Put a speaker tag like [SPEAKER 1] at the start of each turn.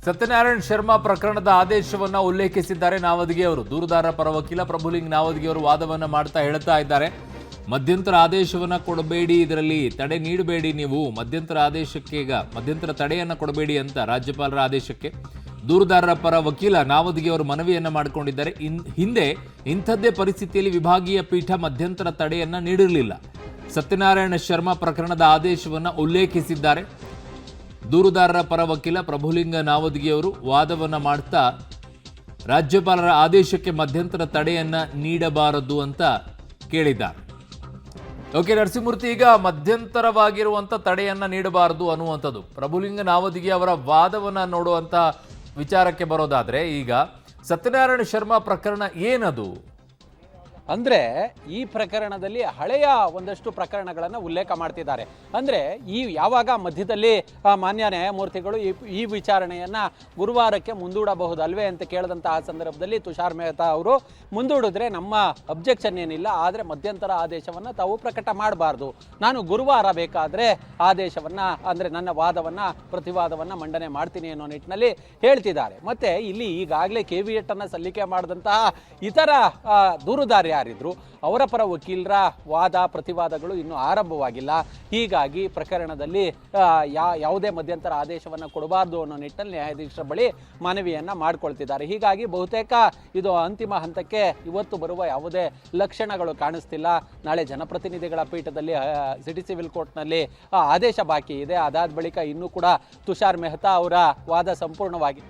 [SPEAKER 1] ಸತ್ಯನಾರಾಯಣ ಶರ್ಮಾ ಪ್ರಕರಣದ ಆದೇಶವನ್ನ ಉಲ್ಲೇಖಿಸಿದ್ದಾರೆ ನಾವದಗಿ ಅವರು. ದೂರುದಾರರ ಪರ ವಕೀಲ ಪ್ರಭುಲಿಂಗ್ ನಾವದಗಿ ಅವರು ವಾದವನ್ನ ಮಾಡ್ತಾ ಹೇಳ್ತಾ ಇದ್ದಾರೆ, ಮಧ್ಯಂತರ ಆದೇಶವನ್ನ ಕೊಡಬೇಡಿ, ಇದರಲ್ಲಿ ತಡೆ ನೀಡಬೇಡಿ, ನೀವು ಮಧ್ಯಂತರ ಆದೇಶಕ್ಕೆ ಈಗ ಮಧ್ಯಂತರ ತಡೆಯನ್ನ ಕೊಡಬೇಡಿ ಅಂತ ರಾಜ್ಯಪಾಲರ ಆದೇಶಕ್ಕೆ ದೂರುದಾರರ ಪರ ವಕೀಲ ನಾವದಗಿ ಅವರು ಮನವಿಯನ್ನ ಮಾಡಿಕೊಂಡಿದ್ದಾರೆ. ಹಿಂದೆ ಇಂಥದ್ದೇ ಪರಿಸ್ಥಿತಿಯಲ್ಲಿ ವಿಭಾಗೀಯ ಪೀಠ ಮಧ್ಯಂತರ ತಡೆಯನ್ನ ನೀಡಿರಲಿಲ್ಲ. ಸತ್ಯನಾರಾಯಣ ಶರ್ಮಾ ಪ್ರಕರಣದ ಆದೇಶವನ್ನ ಉಲ್ಲೇಖಿಸಿದ್ದಾರೆ. ದೂರುದಾರರ ಪರ ವಕೀಲ ಪ್ರಭುಲಿಂಗ ನಾವದಗಿ ಅವರು ವಾದವನ್ನ ಮಾಡ್ತಾ ರಾಜ್ಯಪಾಲರ ಆದೇಶಕ್ಕೆ ಮಧ್ಯಂತರ ತಡೆಯನ್ನ ನೀಡಬಾರದು ಅಂತ ಕೇಳಿದ್ದಾರೆ. ಓಕೆ ನರಸಿಂಹಮೂರ್ತಿ, ಈಗ ಮಧ್ಯಂತರವಾಗಿರುವಂತ ತಡೆಯನ್ನ ನೀಡಬಾರದು ಅನ್ನುವಂಥದ್ದು ಪ್ರಭುಲಿಂಗ ನಾವದಗಿ ಅವರ ವಾದವನ್ನ ನೋಡುವಂತ ವಿಚಾರಕ್ಕೆ ಬರೋದಾದ್ರೆ, ಈಗ ಸತ್ಯನಾರಾಯಣ ಶರ್ಮಾ ಪ್ರಕರಣ ಏನದು
[SPEAKER 2] ಅಂದರೆ ಈ ಪ್ರಕರಣದಲ್ಲಿ ಹಳೆಯ ಒಂದಷ್ಟು ಪ್ರಕರಣಗಳನ್ನು ಉಲ್ಲೇಖ ಮಾಡ್ತಿದ್ದಾರೆ. ಅಂದರೆ ಈ ಯಾವಾಗ ಮಧ್ಯದಲ್ಲಿ ಮಾನ್ಯ ನ್ಯಾಯಮೂರ್ತಿಗಳು ಈ ವಿಚಾರಣೆಯನ್ನು ಗುರುವಾರಕ್ಕೆ ಮುಂದೂಡಬಹುದಲ್ವೇ ಅಂತ ಕೇಳಿದಂತಹ ಸಂದರ್ಭದಲ್ಲಿ ತುಷಾರ್ ಮೆಹ್ತಾ ಅವರು ಮುಂದೂಡಿದ್ರೆ ನಮ್ಮ ಅಬ್ಜೆಕ್ಷನ್ ಏನಿಲ್ಲ, ಆದರೆ ಮಧ್ಯಂತರ ಆದೇಶವನ್ನು ತಾವು ಪ್ರಕಟ ಮಾಡಬಾರ್ದು, ನಾನು ಗುರುವಾರ ಬೇಕಾದರೆ ಆದೇಶವನ್ನು ಅಂದರೆ ನನ್ನ ವಾದವನ್ನು ಪ್ರತಿವಾದವನ್ನು ಮಂಡನೆ ಮಾಡ್ತೀನಿ ಅನ್ನೋ ನಿಟ್ಟಿನಲ್ಲಿ ಹೇಳ್ತಿದ್ದಾರೆ. ಮತ್ತು ಇಲ್ಲಿ ಈಗಾಗಲೇ ಕೆವಿಯೆಟ್ಟನ್ನು ಸಲ್ಲಿಕೆ ಮಾಡಿದಂತಹ ಇತರ ದೂರುದಾರ ಯಾರಿದ್ರು ಅವರ ಪರ ವಕೀಲರ ವಾದ ಪ್ರತಿವಾದಗಳು ಇನ್ನೂ ಆರಂಭವಾಗಿಲ್ಲ. ಹೀಗಾಗಿ ಪ್ರಕರಣದಲ್ಲಿ ಯಾವುದೇ ಮಧ್ಯಂತರ ಆದೇಶವನ್ನು ಕೊಡಬಾರ್ದು ಅನ್ನೋ ನಿಟ್ಟಿನಲ್ಲಿ ನ್ಯಾಯಾಧೀಶರ ಬಳಿ ಮನವಿಯನ್ನು ಮಾಡಿಕೊಳ್ತಿದ್ದಾರೆ. ಹೀಗಾಗಿ ಬಹುತೇಕ ಇದು ಅಂತಿಮ ಹಂತಕ್ಕೆ ಇವತ್ತು ಬರುವ ಯಾವುದೇ ಲಕ್ಷಣಗಳು ಕಾಣಿಸ್ತಿಲ್ಲ. ನಾಳೆ ಜನಪ್ರತಿನಿಧಿಗಳ ಪೀಠದಲ್ಲಿ ಸಿಟಿ ಸಿವಿಲ್ ಕೋರ್ಟ್ನಲ್ಲಿ ಆದೇಶ ಬಾಕಿ ಇದೆ. ಅದಾದ ಬಳಿಕ ಇನ್ನೂ ಕೂಡ ತುಷಾರ್ ಮೆಹ್ತಾ ಅವರ ವಾದ ಸಂಪೂರ್ಣವಾಗಿ